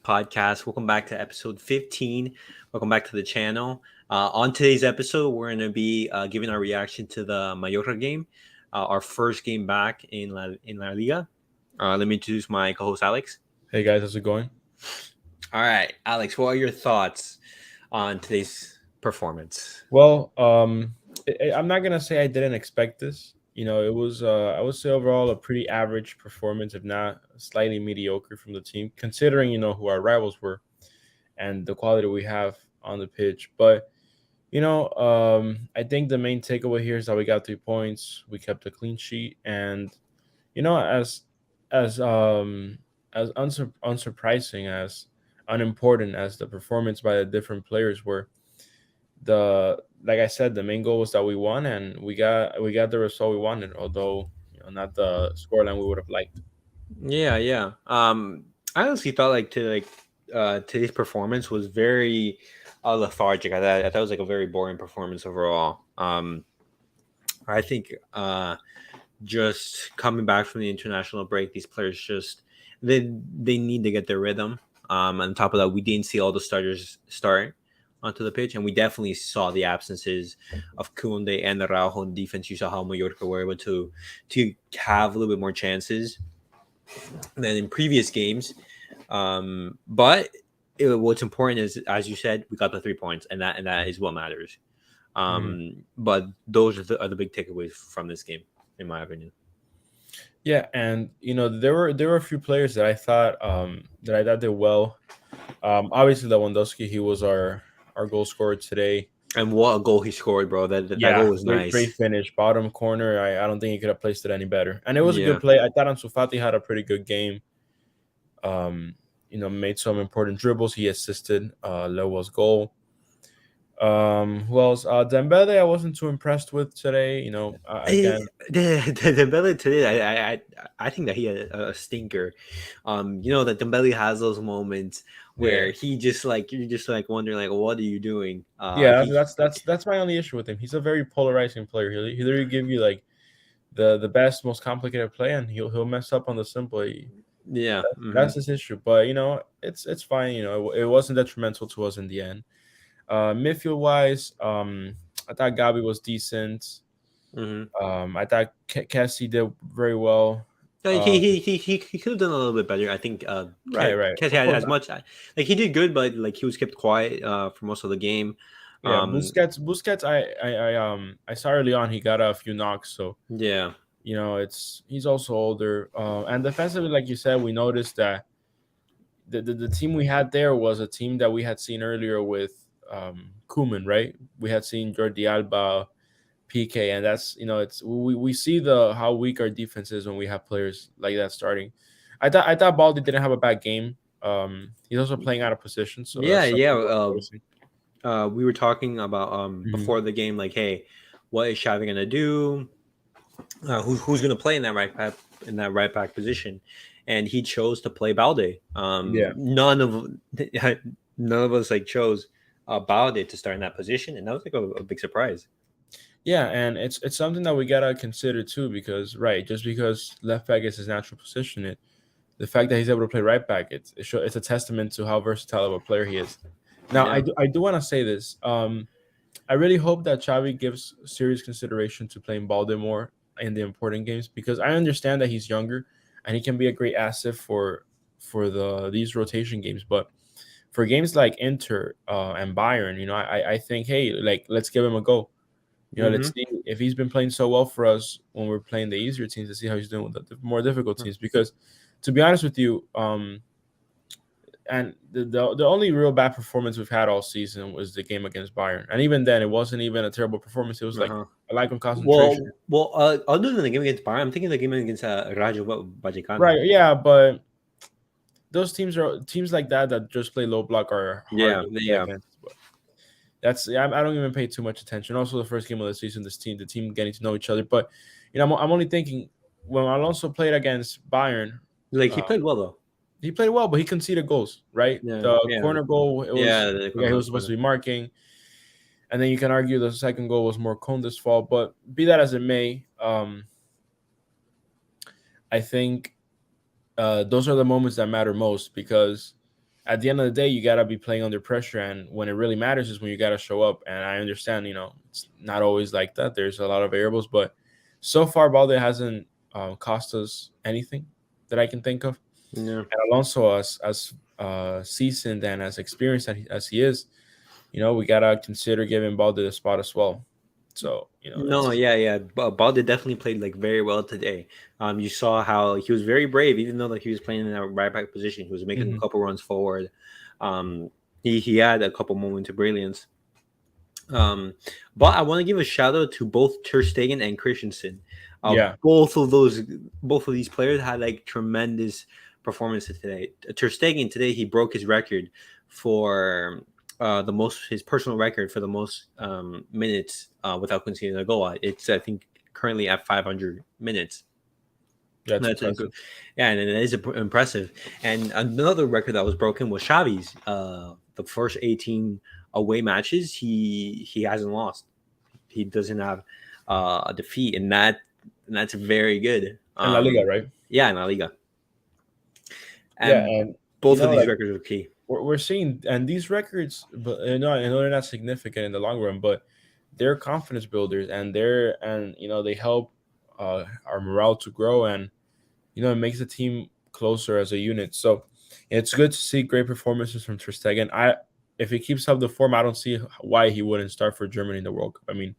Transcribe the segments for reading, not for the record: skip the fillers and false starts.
podcast. Welcome back to episode 15. Welcome back to the channel. On today's episode, we're going to be giving our reaction to the Mallorca game, our first game back in La Liga. Let me introduce my co-host, Alex. Hey guys, how's it going? All right, Alex, what are your thoughts on today's performance? Well, I'm not gonna say I didn't expect this. It was I would say overall a pretty average performance, if not slightly mediocre from the team, considering who our rivals were and the quality we have on the pitch. But I think the main takeaway here is that we got 3 points. We kept a clean sheet, and as as um unsurprising, as unimportant as the performance by the different players were, the like I said, the main goal was that we won, and we got the result we wanted, although not the scoreline we would have liked. Yeah. I honestly thought today's performance was very lethargic. I thought it was like a very boring performance overall. I think just coming back from the international break, these players just they need to get their rhythm. On top of that, we didn't see all the starters start onto the pitch, and we definitely saw the absences of Kunde and Araujo in defense. You saw how Mallorca were able to have a little bit more chances than in previous games. But what's important is, as you said, we got the 3 points, and that is what matters. But those are the big takeaways from this game, in my opinion. Yeah, and there were a few players that I thought did well. Obviously, Lewandowski, he was our goal scorer today. And what a goal he scored, bro! That goal was great, nice. great finish, bottom corner. I don't think he could have placed it any better, and it was a Yeah. good play. I thought Ansu Fati had a pretty good game. Made some important dribbles. He assisted Lewa's goal. Who else? Dembele, I wasn't too impressed with today. Again, The Dembele today, I think that he had a stinker. That Dembele has those moments where he just like you're just like wondering like, what are you doing? Yeah, that's my only issue with him. He's a very polarizing player. He'll either give you like the best, most complicated play, and he'll mess up on the simple. Yeah, That's his issue. But it's fine. It wasn't detrimental to us in the end. Midfield wise, I thought Gabi was decent. I thought Cassie did very well. He could have done a little bit better. I think Right. Cassie had as much like he did good, but like he was kept quiet for most of the game. Yeah, Busquets. I saw early on he got a few knocks, so yeah, he's also older. And defensively, like you said, we noticed that the team we had there was a team that we had seen earlier with Koeman, right? We had seen Jordi Alba, PK, and that's we see how weak our defense is when we have players like that starting. I thought Baldi didn't have a bad game. He's also playing out of position, so yeah. We were talking about before the game, like, hey, what is Xavi gonna do? Who's gonna play in that right back position? And he chose to play Balde. None of us like chose Balde to start in that position, and that was like a big surprise. Yeah, and it's something that we gotta consider too, because just because left back is his natural position, the fact that he's able to play right back, it's a testament to how versatile of a player he is. Now, I do want to say this. I really hope that Xavi gives serious consideration to playing Balde more in the important games, because I understand that he's younger and he can be a great asset for these rotation games, but for games like Inter and Bayern, I think, hey, like, let's give him a go. Let's see if he's been playing so well for us when we're playing the easier teams, to see how he's doing with the more difficult teams. Because, to be honest with you, and the only real bad performance we've had all season was the game against Bayern, and even then, it wasn't even a terrible performance. It was like a lack of concentration. Well, other than the game against Bayern, I'm thinking the game against Rayo Vallecano. Right? Yeah, but those teams like that just play low block are hard to play against. But I don't even pay too much attention. Also, the first game of the season, the team getting to know each other. But I'm only thinking when Alonso played against Bayern, like he played well though. He played well, but he conceded goals, right? The corner goal, he was supposed to be marking. And then you can argue the second goal was more Conde's fault. But be that as it may, I think those are the moments that matter most, because at the end of the day, you gotta be playing under pressure, and when it really matters is when you gotta show up. And I understand, it's not always like that. There's a lot of variables, but so far, Balde hasn't cost us anything that I can think of. Yeah. And Alonso, as seasoned and as experienced as he is, we gotta consider giving Balde the spot as well. So No, it's yeah. Balde definitely played like very well today. You saw how he was very brave, even though like he was playing in that right back position. He was making a Mhm. couple runs forward. He had a couple moments of brilliance. But I want to give a shout out to both Ter Stegen and Christensen. Yeah, Both of these players had like tremendous performances today. Ter Stegen today he broke his record for his personal record for the most minutes without conceding a goal. It's I think currently at 500 minutes. that's That's impressive. yeah, and it is impressive. And another record that was broken was Xavi's. The first 18 away matches, he hasn't lost. He doesn't have a defeat, and that's very good. In La Liga, right? Yeah, in La Liga, Yeah, and and both of these like records are key. we're seeing, and these records, but I know they're not significant in the long run, but they're confidence builders, and they help our morale to grow, and it makes the team closer as a unit. So it's good to see great performances from Ter Stegen. If he keeps up the form, I don't see why he wouldn't start for Germany in the World Cup. I mean,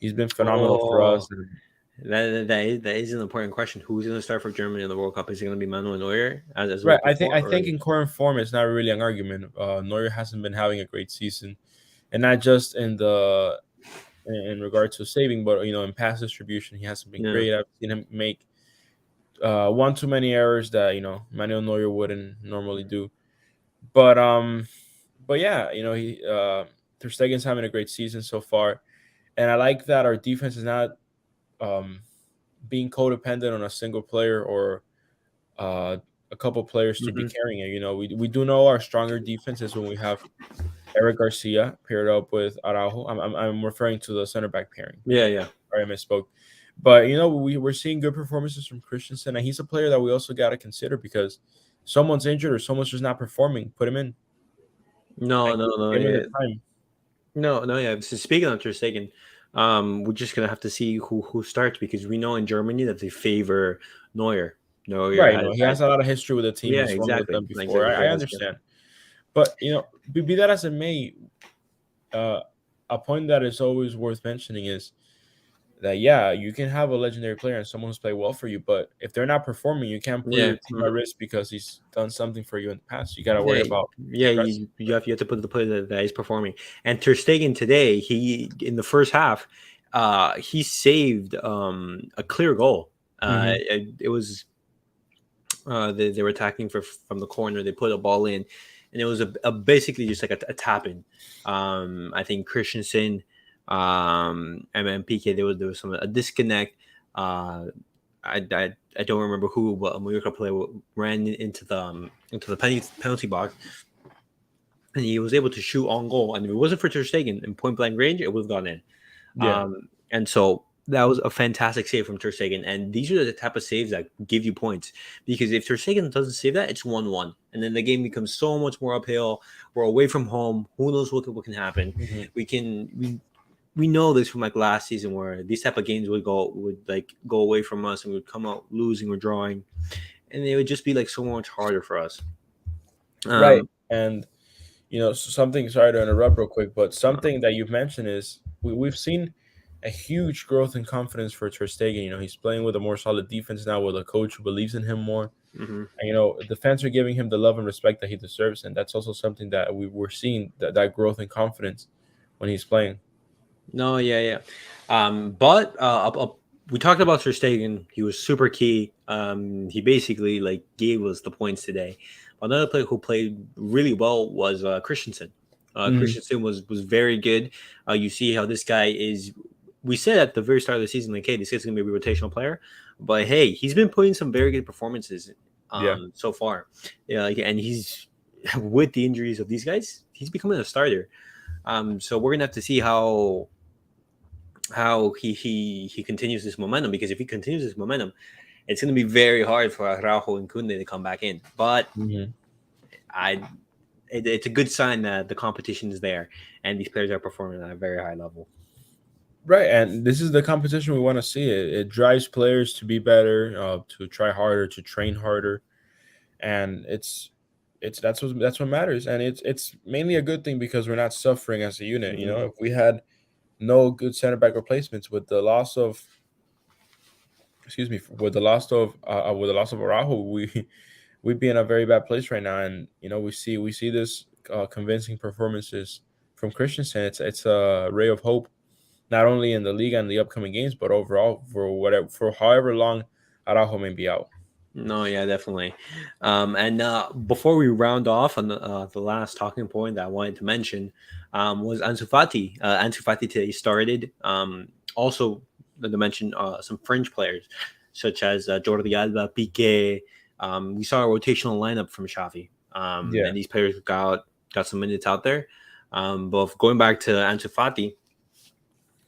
he's been phenomenal for us. Oh, that is an important question. Who's going to start for Germany in the World Cup? Is it going to be Manuel Neuer as was Right. I think before? I Or think in current form, it's not really an argument. Neuer hasn't been having a great season, and not just in regard to saving, but in pass distribution, he hasn't been yeah, great. I've seen him make one too many errors that Manuel Neuer wouldn't normally do. But yeah, he Ter Stegen's having a great season so far, and I like that our defense is not um, being codependent on a single player or a couple players to be hmm carrying it. We do know our stronger defense is when we have Eric Garcia paired up with Araujo. I'm referring to the center back pairing. yeah. Sorry, I misspoke. But we're seeing good performances from Christensen, and he's a player that we also got to consider because someone's injured or someone's just not performing. Put him in No, and no, no, give him yeah. the time. No, no, yeah. So speaking of Ter Stegen, we're just gonna have to see who starts because we know in Germany that they favor Neuer. Neuer Right. has He had, has a lot of history with the team. yeah, He's won with exactly, them like before. exactly I Vasquez. understand. But be that as it may, uh, a point that is always worth mentioning is that you can have a legendary player and someone who's played well for you, but if they're not performing, you can't put Yeah, your team at risk because he's done something for you in the past. You got to worry yeah, about yeah. pressing. You have to put the player that is performing. And Ter Stegen today, he in the first half, he saved a clear goal. Hmm. It was they were attacking from the corner. They put a ball in, and it was basically just like a tap in. I think Christensen, and PK there was a disconnect. I don't remember who, but a Mallorca player ran into the penalty box, and he was able to shoot on goal. And if it wasn't for Ter Stegen in point blank range, it would have gone in. Yeah. And so that was a fantastic save from Ter Stegen. And these are the type of saves that give you points because if Ter Stegen doesn't save that, it's 1-1. And then the game becomes so much more uphill. We're away from home. Who knows what can happen? Hmm. We know this from like last season where these type of games would go away from us and we would come out losing or drawing. And it would just be like so much harder for us. Right. Um, And, something, sorry to interrupt real quick, but something that you've mentioned is we've seen a huge growth in confidence for Ter Stegen. He's playing with a more solid defense now with a coach who believes in him more. mhm. And, the fans are giving him the love and respect that he deserves. And that's also something that we're seeing that growth in confidence when he's playing. No, yeah. But we talked about Ter Stegen. He was super key. He basically like gave us the points today. Another player who played really well was Christensen. Hmm. Christensen was very good. You see how this guy is. We said at the very start of the season, like, hey, this guy's gonna be a rotational player, but hey, he's been putting some very good performances Yeah. so far. Yeah, and he's with the injuries of these guys, he's becoming a starter. So we're gonna have to see how he continues this momentum because if he continues this momentum, it's going to be very hard for Araujo and Kunde to come back in. But Hmm. I it's a good sign that the competition is there and these players are performing at a very high level. Right, and this is the competition we want to see. It drives players to be better, to try harder, to train harder, and it's that's what matters. And it's mainly a good thing because we're not suffering as a unit. Hmm. If we had no good center back replacements with the loss of, excuse me, with the loss of Araujo, we'd be in a very bad place right now. And we see this convincing performances from Christensen. It's a ray of hope, not only in the league and the upcoming games, but overall for however long Araujo may be out. No, yeah, definitely. And before we round off on the last talking point that I wanted to mention was Ansu Fati. Ansu Fati today started. Also, to mention some fringe players such as Jordi Alba, Piqué. We saw a rotational lineup from Xavi, Yeah. and these players got some minutes out there. But going back to Ansu Fati,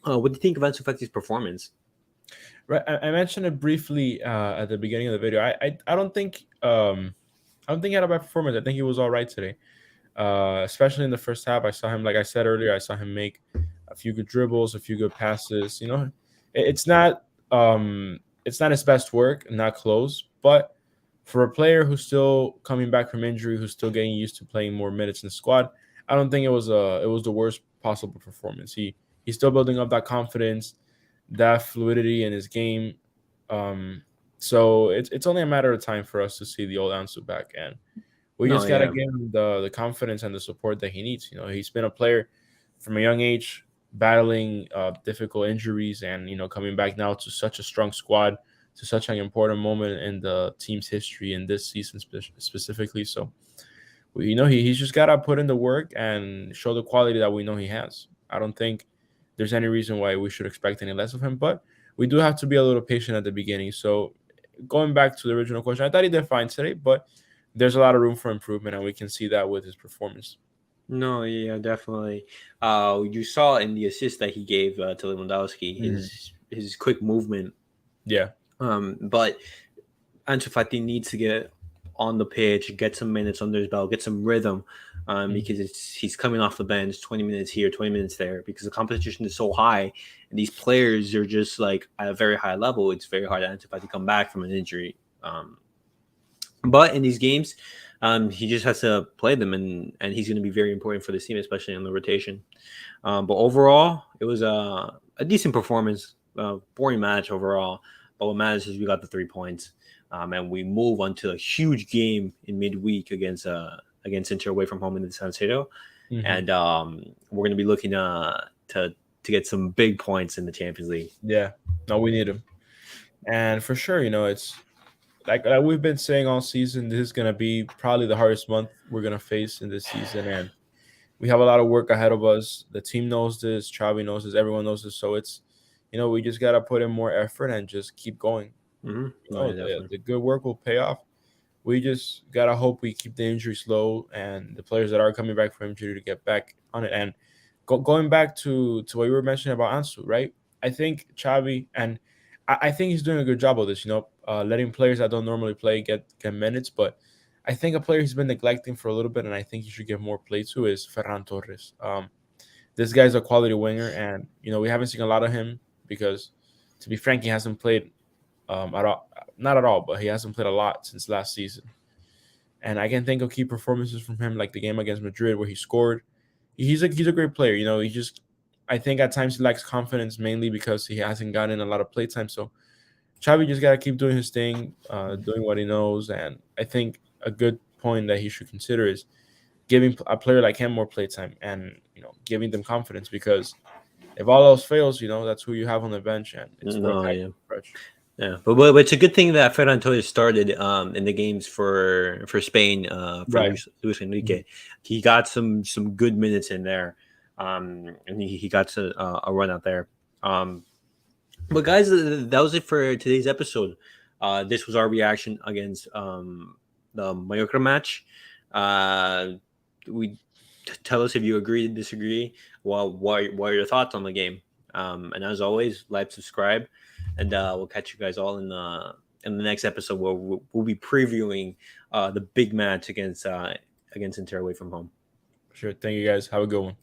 what do you think of Ansu Fati's performance? Right, I mentioned it briefly at the beginning of the video. I don't think he had a bad performance. I think he was all right today, especially in the first half. I saw him, like I said earlier, I saw him make a few good dribbles, a few good passes. It's not his best work, not close, but for a player who's still coming back from injury, who's still getting used to playing more minutes in the squad, I don't think it was the worst possible performance. He's still building up that confidence, that fluidity in his game. So it's only a matter of time for us to see the old Ansu back, and we No, just gotta yeah. give him the confidence and the support that he needs. He's been a player from a young age, battling difficult injuries, and coming back now to such a strong squad, to such an important moment in the team's history in this season specifically. So he's just gotta put in the work and show the quality that we know he has. I don't think there's any reason why we should expect any less of him, but we do have to be a little patient at the beginning. So going back to the original question, I thought he did fine today, but there's a lot of room for improvement, and we can see that with his performance. No, yeah, definitely. You saw in the assist that he gave to Lewandowski Mhm. his quick movement. Yeah. But Ansu Fati needs to get on the pitch, get some minutes under his belt, get some rhythm, Mhm. because he's coming off the bench, 20 minutes here, 20 minutes there, because the competition is so high, and these players are just like at a very high level. It's very hard for Ansu Fati to come back from an injury. But in these games, he just has to play them, and he's going to be very important for the team, especially on the rotation. But overall, it was a decent performance. Boring match overall, but what matters is we got the 3 points, and we move on to a huge game in midweek against Inter away from home in the S02, Mhm. and we're going to be looking to get some big points in the Champions League. Yeah. No, we need him, and for sure, it's like we've been saying all season. This is gonna be probably the hardest month we're gonna face in this season, and we have a lot of work ahead of us. The team knows this, Xavi knows this, everyone knows this. So we just gotta put in more effort and just keep going. No, yeah, The, definitely. the good work will pay off. We just gotta hope we keep the injuries low and the players that are coming back from injury to get back on it. And going back to what you were mentioning about Ansu, right? I think Xavi and I think he's doing a good job of this. Letting players that don't normally play get minutes, but I think a player he's been neglecting for a little bit, and I think he should get more play to is Ferran Torres. This guy's a quality winger, and we haven't seen a lot of him because, to be frank, he hasn't played at all, not at all, but he hasn't played a lot since last season. And I can think of key performances from him, like the game against Madrid where he scored. He's a great player. He just I think at times he lacks confidence mainly because he hasn't gotten a lot of playtime. So Xavi just gotta keep doing his thing, doing what he knows. And I think a good point that he should consider is giving a player like him more playtime and giving them confidence because if all else fails, that's who you have on the bench and it's what No, guys yeah. stretch. Yeah, but it's a good thing that Ferran Torres started in the games for Spain for Right. Luis Mhm. Enrique. He got some good minutes in there, and he got a run out there. But guys, that was it for today's episode. This was our reaction against the Mallorca match. Uh, we tell us if you agree, disagree. Well, what are your thoughts on the game? And as always, like, subscribe, and we'll catch you guys all in the next episode where we'll be previewing the big match against against Inter away from home. Sure. Thank you guys. Have a good one.